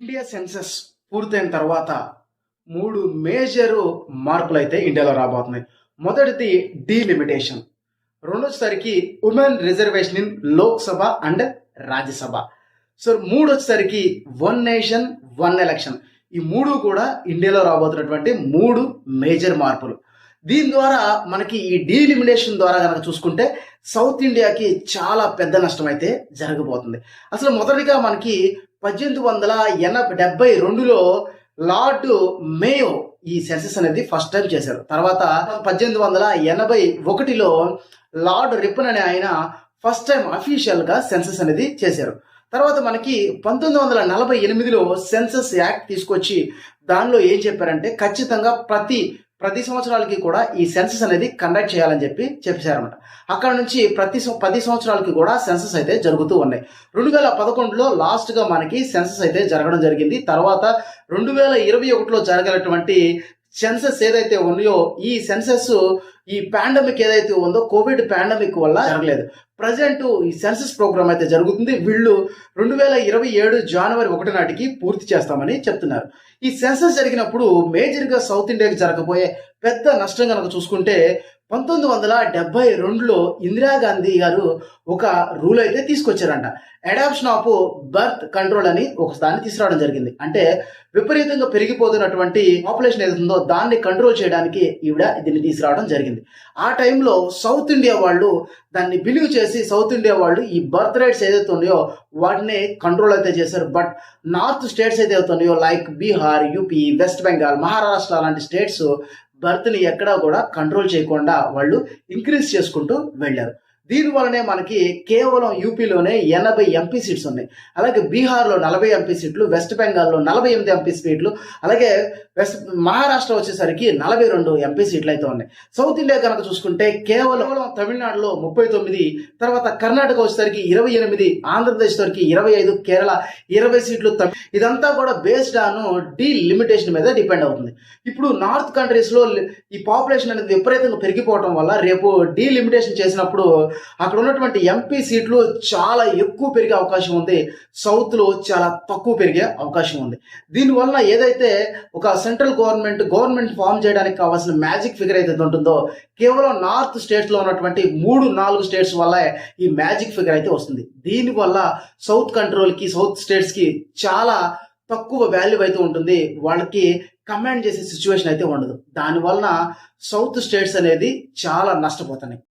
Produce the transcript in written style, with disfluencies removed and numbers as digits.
India census పూర్తయిన తర్వాత 3 major మార్పులైతే ఇండియాలో రాబోతున్నాయి. మొదటిది డీలిమిటేషన్. రెండోసరికి women reservation in Lok Sabha and Rajya Sabha. So మూడోసరికి వన్ నేషన్ వన్ ఎలక్షన్. ఈ 3 కూడా ఇండియాలో రాబోతున్నటువంటి 3 మేజర్ మార్పులు. దీని ద్వారా మనకి ఈ డీలిమిటేషన్ ద్వారా గనక చూసుకుంటే సౌత్ ఇండియాకి చాలా పెద్ద నష్టం అయితే జరగబోతుంది. అసలు మొదటిగా మనకి 1872లో లార్డ్ మేయో ఈ సెన్సస్ అనేది ఫస్ట్ టైం చేశారు. తర్వాత 1881లో లార్డ్ రిప్పన్ అనే ఆయన ఫస్ట్ టైం అఫీషియల్ గా సెన్సస్ అనేది చేశారు. తర్వాత మనకి 1948లో సెన్సస్ యాక్ట్ తీసుకొచ్చి దానిలో ఏం చెప్పారంటే ఖచ్చితంగా ప్రతి 10 సంవత్సరాలకి కూడా ఈ సెన్సస్ అనేది కండక్ట్ చేయాలని చెప్పేశారన్నమాట. అక్కడ నుంచి ప్రతి 10 సంవత్సరాలకి కూడా సెన్సస్ అయితే జరుగుతూ ఉన్నాయి. 2011లో లాస్ట్ గా మనకి సెన్సస్ అయితే జరగడం జరిగింది. తర్వాత 2021లో జరగనటువంటి సెన్సస్ ఏదైతే ఉన్నాయో ఈ సెన్సస్ ఈ పాండమిక్ ఏదైతే ఉందో కోవిడ్ పాండమిక్ వల్ల జరగలేదు. ప్రజెంట్ ఈ సెన్సస్ ప్రోగ్రామ్ అయితే జరుగుతుంది. వీళ్ళు 2027 జనవరి 1 నాటికి పూర్తి చేస్తామని చెప్తున్నారు. ఈ సెన్సస్ జరిగినప్పుడు మేజర్ గా సౌత్ ఇండియాకి జరగబోయే పెద్ద నష్టం కనుక చూసుకుంటే 1972లో ఇందిరాగాంధీ గారు ఒక రూల్ అయితే తీసుకొచ్చారంట. అడాప్షన్ ఆఫ్ బర్త్ కంట్రోల్ అని ఒక దాన్ని తీసుకురావడం జరిగింది. అంటే విపరీతంగా పెరిగిపోతున్నటువంటి పాపులేషన్ ఏదైతుందో దాన్ని కంట్రోల్ చేయడానికి ఈవిడ దీన్ని తీసుకురావడం జరిగింది. ఆ టైంలో సౌత్ ఇండియా వాళ్ళు దాన్ని బిలీవ్ చేసి సౌత్ ఇండియా వాళ్ళు ఈ బర్త్ రేట్స్ ఏదైతే ఉన్నాయో వాటిని కంట్రోల్ అయితే చేశారు. బట్ నార్త్ స్టేట్స్ ఏదైతే ఉన్నాయో like Bihar, UP, west Bengal, Maharashtra లాంటి స్టేట్స్ బర్త్ని ఎక్కడా కూడా కంట్రోల్ చేయకుండా వాళ్ళు ఇంక్రీజ్ చేసుకుంటూ వెళ్ళారు. దీనివల్లనే మనకి కేవలం యూపీలోనే 80 ఎంపీ సీట్స్ ఉన్నాయి. అలాగే బీహార్లో 40 ఎంపీ సీట్లు, వెస్ట్ బెంగాల్లో 48 ఎంపీ సీట్లు, అలాగే మహారాష్ట్ర వచ్చేసరికి 42 ఎంపీ సీట్లు అయితే ఉన్నాయి. సౌత్ ఇండియా కనుక చూసుకుంటే కేవలం తమిళనాడులో 39, తర్వాత కర్ణాటక వచ్చేసరికి 28, ఆంధ్రప్రదేశ్ వరకు 25, కేరళ 20 సీట్లు. ఇదంతా కూడా బేస్డ్ ఆన్ డీలిమిటేషన్ మీద డిపెండ్ అవుతుంది. ఇప్పుడు నార్త్ కంట్రీస్ లో ఈ పాపులేషన్ అనేది విపరీతంగా పెరిగిపోవడం వల్ల రేపు డీలిమిటేషన్ చేసినప్పుడు అక్కడ ఉన్నటువంటి ఎంపీ సీట్లు చాలా ఎక్కువ పెరిగే అవకాశం ఉంది. సౌత్ లో చాలా తక్కువ పెరిగే అవకాశం ఉంది. దీనివల్ల ఏదైతే ఒక సెంట్రల్ గవర్నమెంట్ ఫామ్ చేయడానికి కావాల్సిన మ్యాజిక్ ఫిగర్ అయితే ఉంటుందో కేవలం నార్త్ స్టేట్స్ లో ఉన్నటువంటి 3-4 స్టేట్స్ వల్ల ఈ మ్యాజిక్ ఫిగర్ అయితే వస్తుంది. దీనివల్ల సౌత్ స్టేట్స్ కి చాలా తక్కువ వాల్యూ అయితే ఉంటుంది. వాళ్ళకి కమాండ్ చేసే సిచ్యువేషన్ అయితే ఉండదు. దానివల్ల సౌత్ స్టేట్స్ అనేది చాలా నష్టపోతున్నాయి.